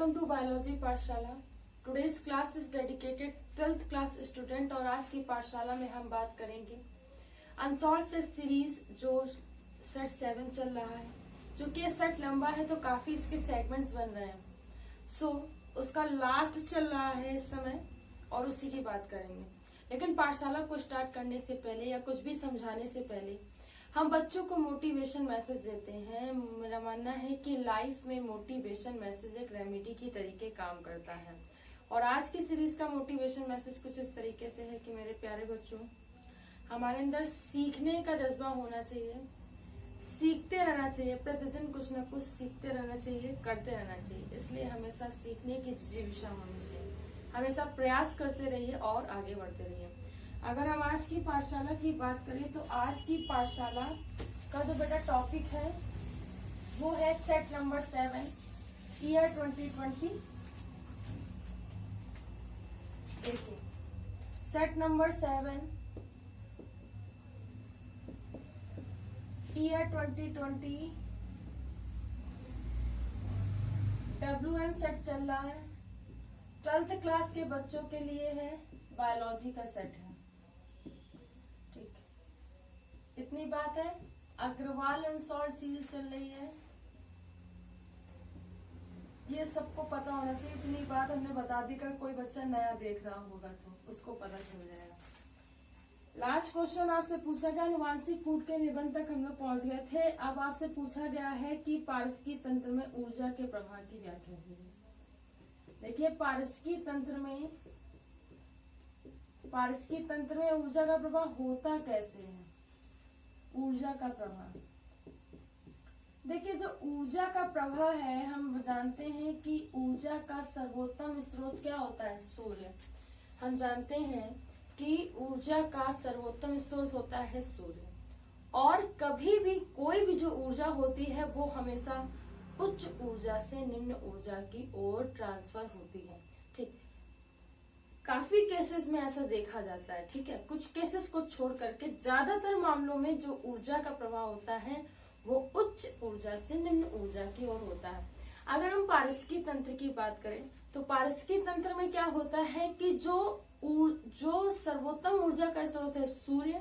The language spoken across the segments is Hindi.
वेलकम टू बायोलॉजी पाठशाला। Today's class is dedicated 12th class student और आज की पाठशाला में हम बात करेंगे अनसॉल्व सेट सीरीज जो सेट 7 चल रहा है, जो कि ये सेट लंबा है तो काफी इसके सेगमेंट्स बन रहे हैं। उसका लास्ट चल रहा है इस समय और उसी की बात करेंगे। लेकिन पाठशाला को स्टार्ट करने से पहले या कुछ भी समझाने से पहले हम बच्चों को मोटिवेशन मैसेज देते हैं। मेरा मानना है कि लाइफ में मोटिवेशन मैसेज एक रेमेडी की तरीके काम करता है और आज की सीरीज का मोटिवेशन मैसेज कुछ इस तरीके से है कि मेरे प्यारे बच्चों, हमारे अंदर सीखने का जज्बा होना चाहिए, सीखते रहना चाहिए, प्रतिदिन कुछ न कुछ सीखते रहना चाहिए, करते रहना चाहिए। इसलिए हमेशा सीखने की जिज्ञासा होनी चाहिए, हमेशा प्रयास करते रहिए और आगे बढ़ते रहिए। अगर हम आज की पाठशाला की बात करें तो आज की पाठशाला का जो बेटा टॉपिक है वो है सेट नंबर 7 ईयर 2020। देखिए set number 7 year 2020 WM set चल रहा है। 12th क्लास के बच्चों के लिए है, बायोलॉजी का सेट है। ठीक, इतनी बात है। अग्रवाल अनसॉल्व सीरीज चल रही है, ये सबको पता होना चाहिए। इतनी बात हमने बता दी, कर कोई बच्चा नया देख रहा होगा तो उसको पता चल जाएगा। लास्ट क्वेश्चन आपसे पूछा गया, अनुवांशिक कूट के निबंध तक हम लोग पहुंच गए थे। अब आपसे पूछा गया है कि पारिस्थितिकी तंत्र में ऊर्जा के प्रभाव की व्याख्या कीजिए। देखिए पारिस्थितिकी तंत्र में ऊर्जा का प्रभाव होता कैसे है। ऊर्जा का प्रभाव, देखिए जो ऊर्जा का प्रवाह है, हम जानते हैं कि ऊर्जा का सर्वोत्तम स्रोत क्या होता है, सूर्य। हम जानते हैं कि ऊर्जा का सर्वोत्तम स्रोत होता है सूर्य, और कभी भी कोई भी जो ऊर्जा होती है वो हमेशा उच्च ऊर्जा से निम्न ऊर्जा की ओर ट्रांसफर होती है। ठीक, काफी केसेस में ऐसा देखा जाता है। ठीक है, कुछ केसेस को छोड़ करके ज्यादातर मामलों में जो ऊर्जा का प्रवाह होता है वो उच्च ऊर्जा से निम्न ऊर्जा की ओर होता है। अगर हम पारिस्थितिकी तंत्र की बात करें तो पारिस्थितिकी तंत्र में क्या होता है कि जो सर्वोत्तम ऊर्जा का स्रोत है सूर्य,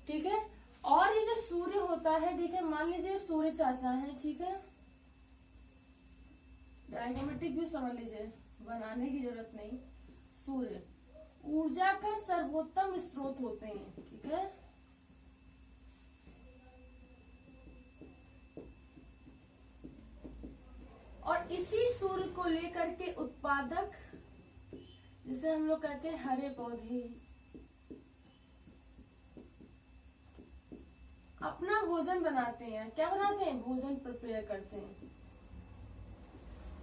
ठीक है, और ये जो सूर्य होता है, ठीक है, मान लीजिए सूर्य चाचा है, ठीक है, डायग्रामेटिक भी समझ लीजिए, बनाने की जरूरत नहीं। सूर्य ऊर्जा का सर्वोत्तम स्रोत होते हैं, ठीक है। और इसी सूर्य को लेकर के उत्पादक, जिसे हम लोग कहते हैं हरे पौधे, अपना भोजन बनाते हैं। क्या बनाते हैं? भोजन प्रिपेयर करते हैं।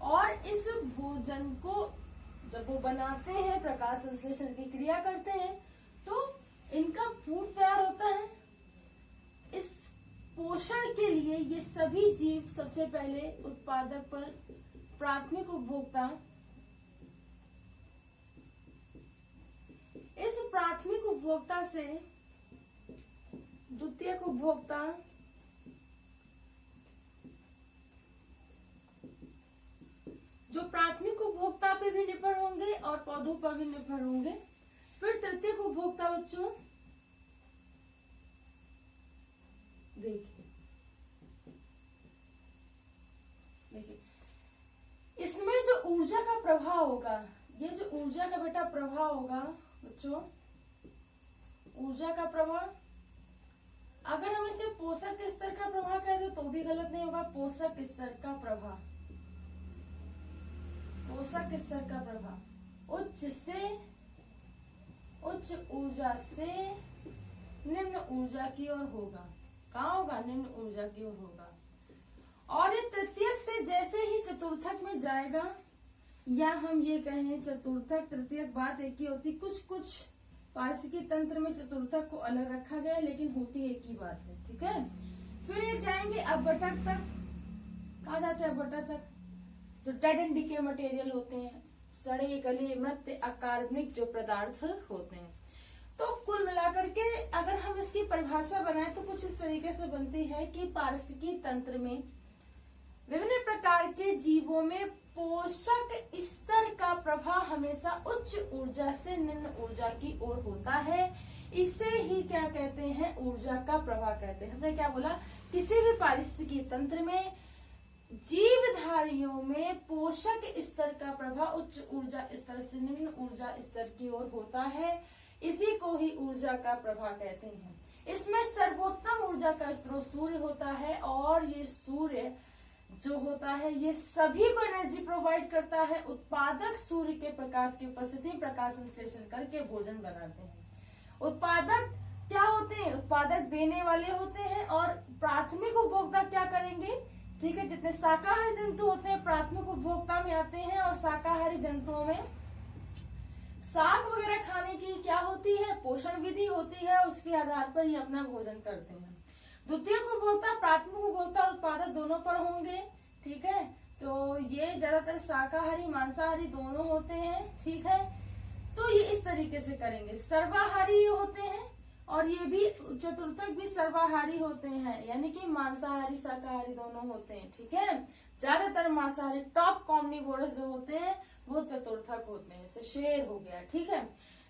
और इस भोजन को जब वो बनाते हैं, प्रकाश संश्लेषण की क्रिया करते हैं, तो इनका फूड तैयार होता है। इस पोषण के लिए ये सभी जीव सबसे पहले उत्पादक पर प्राथमिक उपभोक्ता, इस प्राथमिक उपभोक्ता से द्वितीयक उपभोक्ता, जो प्राथमिक उपभोक्ता पे भी निर्भर होंगे और पौधों पर भी निर्भर होंगे। फिर तृतीयक उपभोक्ता बच्चों, देखिए इसमें जो ऊर्जा का प्रभाव होगा, ये जो ऊर्जा का बेटा प्रभाव होगा बच्चों, ऊर्जा का प्रभाव, अगर हम इसे पोषक स्तर का प्रभाव कहते तो भी गलत नहीं होगा। पोषक स्तर का प्रभाव, पोषक स्तर का प्रभाव उच्च ऊर्जा से निम्न ऊर्जा की ओर होगा। कहाँ होगा? निम्न ऊर्जा की ओर होगा। और ये तृतीयक से जैसे ही चतुर्थक में जाएगा, या हम ये कहें चतुर्थक तृतीयक, बात एक ही होती। कुछ पारिस्थितिकी तंत्र में चतुर्थक को अलग रखा गया है, लेकिन होती एक ही बात है। ठीक है, फिर ये जाएंगे अपघटक तक। कहा जाता है अपघटक तक? जो डेड एंड डिके मटेरियल होते हैं, सड़े गले मृत अकार्बनिक जो पदार्थ होते हैं। तो कुल मिलाकर के अगर हम इसकी परिभाषा बनाएं तो कुछ इस तरीके से बनती है कि पारिस्थितिकी तंत्र में विभिन्न प्रकार के जीवों में पोषक स्तर का प्रभाव हमेशा उच्च ऊर्जा से निम्न ऊर्जा की ओर होता है। इसे ही क्या कहते हैं, ऊर्जा का प्रवाह कहते हैं। हमने क्या बोला, किसी भी पारिस्थितिकी तंत्र में जीवधारियों में पोषक स्तर का प्रभाव उच्च ऊर्जा स्तर से निम्न ऊर्जा स्तर की ओर होता है। इसी को ही ऊर्जा का प्रवाह कहते हैं। इसमें सर्वोत्तम ऊर्जा का स्रोत सूर्य होता है और ये सूर्य जो होता है ये सभी को एनर्जी प्रोवाइड करता है। उत्पादक सूर्य के प्रकाश की उपस्थिति में प्रकाश संश्लेषण करके भोजन बनाते हैं। उत्पादक क्या होते हैं, उत्पादक देने वाले होते हैं और प्राथमिक उपभोक्ता क्या करेंगे, ठीक है। जितने शाकाहारी जंतु होते हैं प्राथमिक उपभोक्ता में आते हैं और शाकाहारी जंतुओं में साग वगैरह खाने की क्या होती है, पोषण विधि होती है, उसके आधार पर ये अपना भोजन करते हैं। द्वितीयक उपभोक्ता, प्राथमिक उपभोक्ता और उत्पादक दोनों पर होंगे, ठीक है। तो ये ज्यादातर शाकाहारी मांसाहारी दोनों होते हैं, ठीक है। तो ये इस तरीके से करेंगे। सर्वाहारी होते हैं और ये भी चतुर्थक भी सर्वाहारी होते हैं, यानी कि मांसाहारी शाकाहारी दोनों होते हैं, ठीक है। ज्यादातर मांसाहारी टॉप कॉम्निवोरस जो होते हैं वो चतुर्थक होते हैं, जैसे शेर हो गया, ठीक है।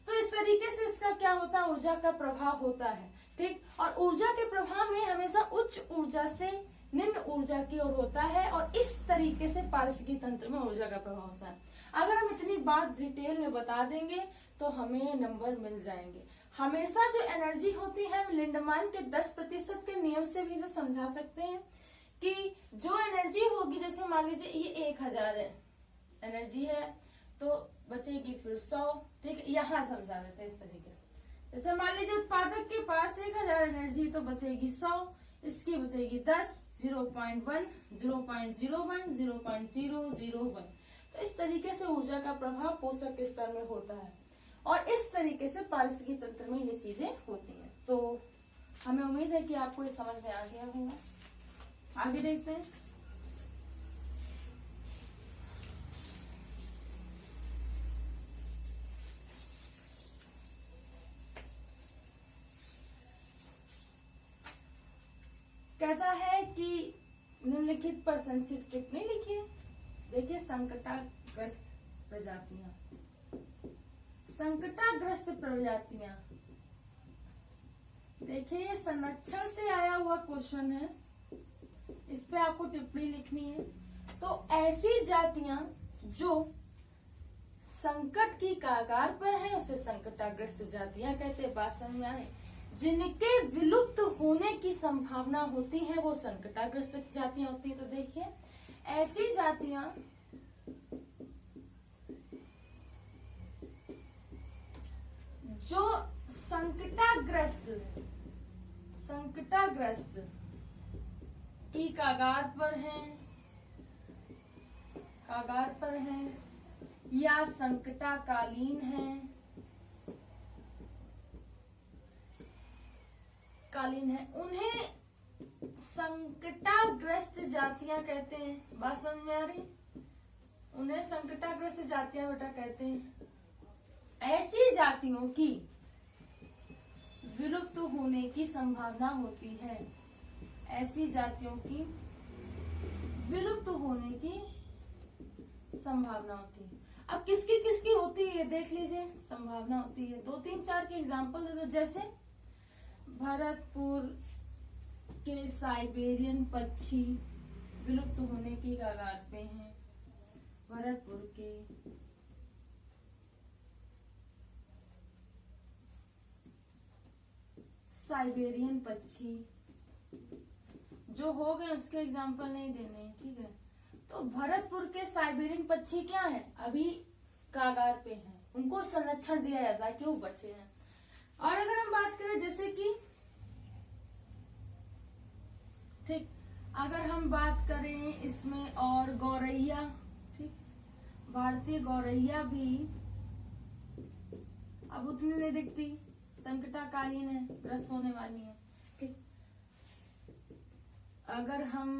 तो इस तरीके से इसका क्या होता है, ऊर्जा का प्रभाव होता है, ठीक। और ऊर्जा के प्रभाव में हमेशा उच्च ऊर्जा से निम्न ऊर्जा की ओर होता है और इस तरीके से पारिस्थितिकी तंत्र में ऊर्जा का प्रभाव होता है। अगर हम इतनी बात डिटेल में बता देंगे तो हमें नंबर मिल जाएंगे। हमेशा जो एनर्जी होती है हम लिंडमान के 10% के नियम से भी इसे समझा सकते हैं कि जो एनर्जी होगी, जैसे मान लीजिए ये 1000 है एनर्जी है तो बचेगी फिर 100, ठीक है। यहाँ समझा देते हैं इस तरीके से। जैसे मान लीजिए उत्पादक के पास 1000 एनर्जी तो बचेगी 100, इसकी बचेगी 10, 0.1, 0.01, 0.001। तो इस तरीके से ऊर्जा का प्रभाव पोषक स्तर में होता है और इस तरीके से पारिस्थितिकी तंत्र में ये चीजें होती हैं। तो हमें उम्मीद है कि आपको ये समझ में आ गया होगा। आगे देखते हैं। कहता है कि निम्नलिखित पर संक्षिप्त टिप्पणी लिखिए। देखिए, संकटाग्रस्त प्रजातियां, संकटाग्रस्त प्रजातियां, देखिए ये संरक्षण से आया हुआ क्वेश्चन है, इस पे आपको टिप्पणी लिखनी है। तो ऐसी जातियां जो संकट की कगार पर है उसे संकटाग्रस्त जातियां कहते हैं। बात समझ में आए? जिनके विलुप्त होने की संभावना होती है वो संकटाग्रस्त जातियां होती है। तो देखिए, ऐसी जातियां जो संकटाग्रस्त की कगार पर हैं या संकटाकालीन है, उन्हें संकटाग्रस्त जातियां कहते हैं। बात समझ में आ रही? उन्हें संकटाग्रस्त जातियां बेटा कहते हैं। ऐसी जातियों की विलुप्त होने की संभावना होती है, ऐसी जातियों की विलुप्त होने की संभावना होती है। अब किसकी किसकी होती है देख लीजिए, संभावना होती है। 2, 3, 4 के एग्जाम्पल दे दो। जैसे भरतपुर के साइबेरियन पक्षी विलुप्त होने की कगार पे हैं। भरतपुर के साइबेरियन पक्षी जो हो गए उसके एग्जाम्पल नहीं देने हैं, ठीक है। तो भरतपुर के साइबेरियन पक्षी क्या है, अभी कागार पे हैं, उनको संरक्षण दिया जाता है कि वो बचे हैं। और अगर हम बात करें जैसे कि ठीक, अगर हम बात करें इसमें और गौरैया, ठीक, भारतीय गौरैया भी अब उतनी नहीं दिखती, संकटाकालीन है, ग्रस्त होने वाली है, ठीक। अगर हम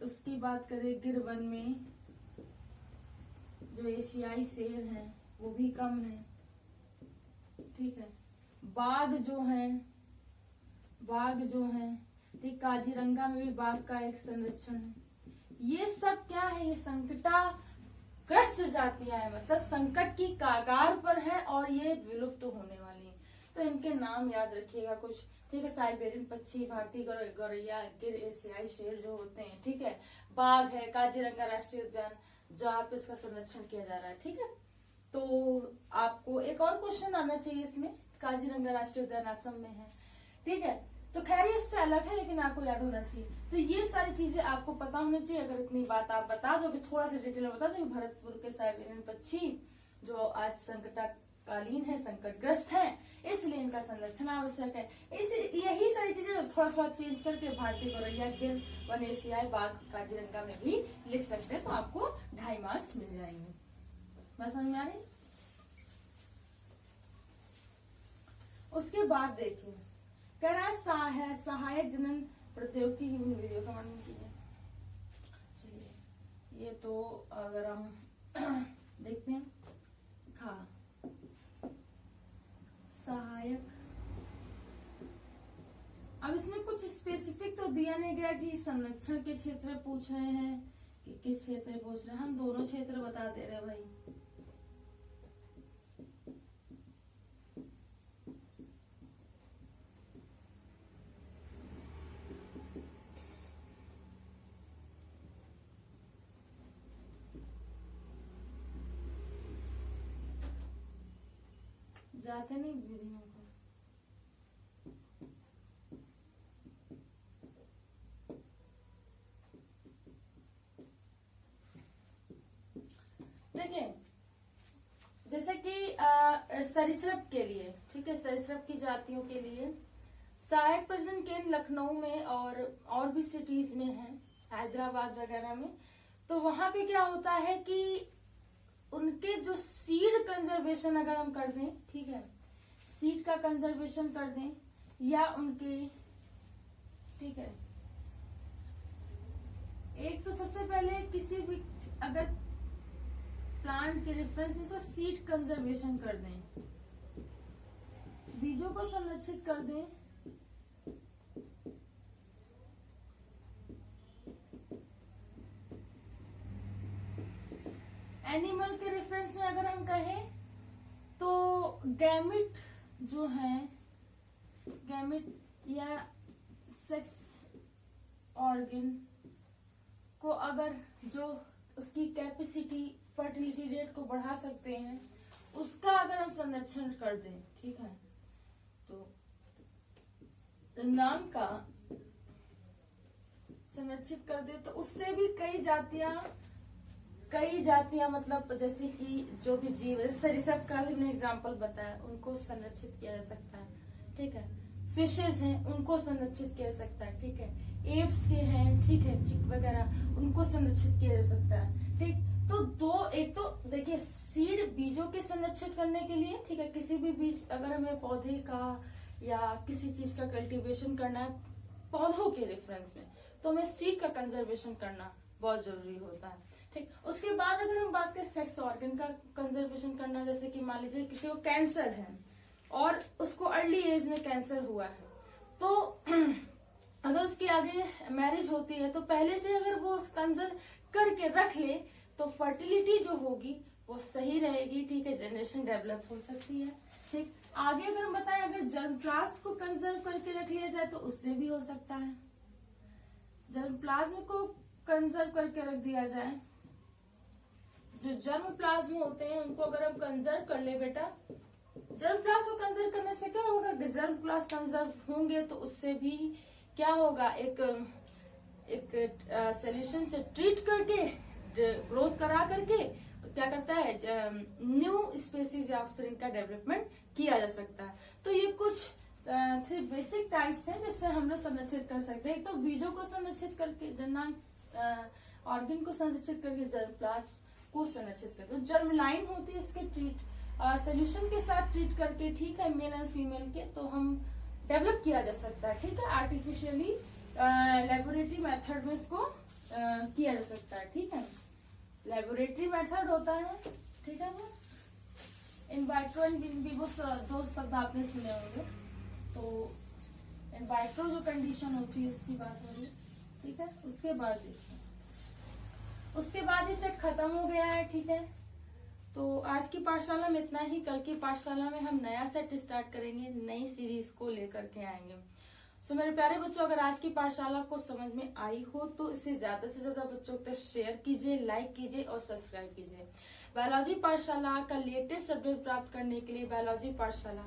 उसकी बात करें, गिर वन में जो एशियाई शेर हैं वो भी कम है, ठीक है। बाघ जो हैं, ठीक, काजीरंगा में भी बाघ का एक संरक्षण है। ये सब क्या है, ये संकटाग्रस्त जातियां हैं, मतलब संकट की कागार पर है और ये विलुप्त होने वाली है। तो इनके नाम याद रखिएगा कुछ, ठीक है। साइबेरियन पक्षी, भारतीय गौरैया, गिर एशियाई शेर जो होते हैं, ठीक है। बाघ है, काजीरंगा राष्ट्रीय उद्यान जहाँ पे इसका संरक्षण किया जा रहा है, ठीक है। तो आपको एक और क्वेश्चन आना चाहिए इसमें, काजीरंगा राष्ट्रीय उद्यान असम में है, ठीक है। तो खैर ये इससे अलग है, लेकिन आपको याद होना चाहिए। तो ये सारी चीजें आपको पता होनी चाहिए। अगर इतनी बात आप बता दो कि थोड़ा सा डिटेल में बता दो कि भरतपुर के साइबेरियन पक्षी जो आज संकटकालीन है, संकटग्रस्त है, इसलिए इनका संरक्षण आवश्यक है। यही सारी चीजें थोड़ा थोड़ा चेंज करके भारतीय गौरैया, गिर, वन एशियाई, बाघ, काजीरंगा में भी लिख सकते हैं, तो आपको 2.5 मार्क्स मिल जाएंगे। बस समझ में आ रही। उसके बाद देखिए, कह रहा है सहायक जनन प्रौद्योगिकी की विधियों का वर्णन कीजिए। चलिए, ये तो अगर हम देखते हैं, हाँ, सहायक, अब इसमें कुछ स्पेसिफिक तो दिया नहीं गया कि संरक्षण के क्षेत्र पूछ रहे हैं कि किस क्षेत्र पूछ रहे हैं। हम दोनों क्षेत्र बता दे रहे भाई। जाते नहीं विधियों को। देखिए, जैसे कि सरीसृप के लिए, ठीक है, सरीसृप की जातियों के लिए सहायक प्रजनन केंद्र लखनऊ में और भी सिटीज में है, हैदराबाद वगैरह में। तो वहां पे क्या होता है कि उनके जो सीड कंजर्वेशन अगर हम कर दें, ठीक है, सीड का कंजर्वेशन कर दें, या उनके, ठीक है, एक तो सबसे पहले किसी भी अगर प्लांट के रेफरेंस में सीड कंजर्वेशन कर दें, बीजों को संरक्षित कर दें, एनिमल के रेफरेंस में अगर हम कहें तो गैमिट जो है, गैमिट या सेक्स ऑर्गन को अगर जो उसकी कैपेसिटी, फर्टिलिटी रेट को बढ़ा सकते हैं, उसका अगर हम संरक्षण कर दें, ठीक है, तो नाम का संरक्षित कर दे, तो उससे भी कई जातियां मतलब जैसे कि जो भी जीव है, सरीसृप का भी मैंने एग्जांपल बताया, उनको संरक्षित किया जा सकता है, ठीक है। फिशेज हैं, उनको संरक्षित किया जा सकता है, ठीक है। एप्स के हैं, ठीक है, चिक वगैरह, उनको संरक्षित किया जा सकता है, ठीक। तो एक तो देखिए, सीड बीजों के संरक्षित करने के लिए, ठीक है, किसी भी बीज अगर हमें पौधे का या किसी चीज का कल्टीवेशन करना है पौधों के रेफरेंस में, तो हमें सीड का कंजर्वेशन करना बहुत जरूरी होता है, ठीक। उसके बाद अगर हम बात करें सेक्स ऑर्गन का कंजर्वेशन करना, जैसे कि मान लीजिए किसी को कैंसर है और उसको अर्ली एज में कैंसर हुआ है, तो अगर उसके आगे मैरिज होती है तो पहले से अगर वो कंजर्व करके रख ले तो फर्टिलिटी जो होगी वो सही रहेगी, ठीक है, जनरेशन डेवलप हो सकती है, ठीक। आगे अगर हम बताएं, अगर जर्मप्लाज्म को कंजर्व करके रख लिया जाए तो उससे भी हो सकता है। जर्मप्लाज्म को कंजर्व करके रख दिया जाए, जो जर्मप्लाज्म होते हैं उनको अगर हम कंजर्व कर ले बेटा, जर्मप्लाज्म को कंजर्व करने से क्या होगा, जर्मप्लाज्म कंजर्व होंगे तो उससे भी क्या होगा, एक सोल्यूशन से ट्रीट करके, ग्रोथ करा करके क्या करता है, न्यू स्पेसीज या ऑफस्प्रिंग का डेवलपमेंट किया जा सकता है। तो ये कुछ 3 बेसिक टाइप्स हैं जिससे हम लोग संरक्षित कर सकते हैं। एक तो बीजों को संरक्षित करके, जननांग ऑर्गन को संरक्षित करके, जर्मप्लाज्म को संरक्षित करके, जर्म लाइन होती है इसके सोल्यूशन के साथ ट्रीट करके, ठीक है, मेल एंड फीमेल के, तो हम डेवलप किया जा सकता है, ठीक है, आर्टिफिशियली लेबोरेटरी मेथड में इसको किया जा सकता है, ठीक है। लेबोरेटरी मेथड होता है, ठीक है, वो इन वाइट्रो एंड इन विवो दो शब्द आपने सुने होंगे। तो इन वाइट्रो जो कंडीशन होती है इसकी बात हो रही है, ठीक है। उसके बाद देखिए, उसके बाद ये सेट खत्म हो गया है, ठीक है। तो आज की पाठशाला में इतना ही। कल की पाठशाला में हम नया सेट स्टार्ट करेंगे, नई सीरीज को लेकर के आएंगे। सो मेरे प्यारे बच्चों, अगर आज की पाठशाला को समझ में आई हो तो इसे ज्यादा से ज्यादा बच्चों तक शेयर कीजिए, लाइक कीजिए और सब्सक्राइब कीजिए। बायोलॉजी पाठशाला का लेटेस्ट अपडेट प्राप्त करने के लिए बायोलॉजी पाठशाला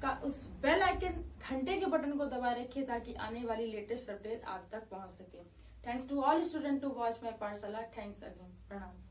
का उस बेल आइकन घंटे के बटन को दबाए रखिए ताकि आने वाली लेटेस्ट अपडेट आप तक पहुंच सके। Thanks to all student to watch my Pathshala. Thanks again. प्रणाम।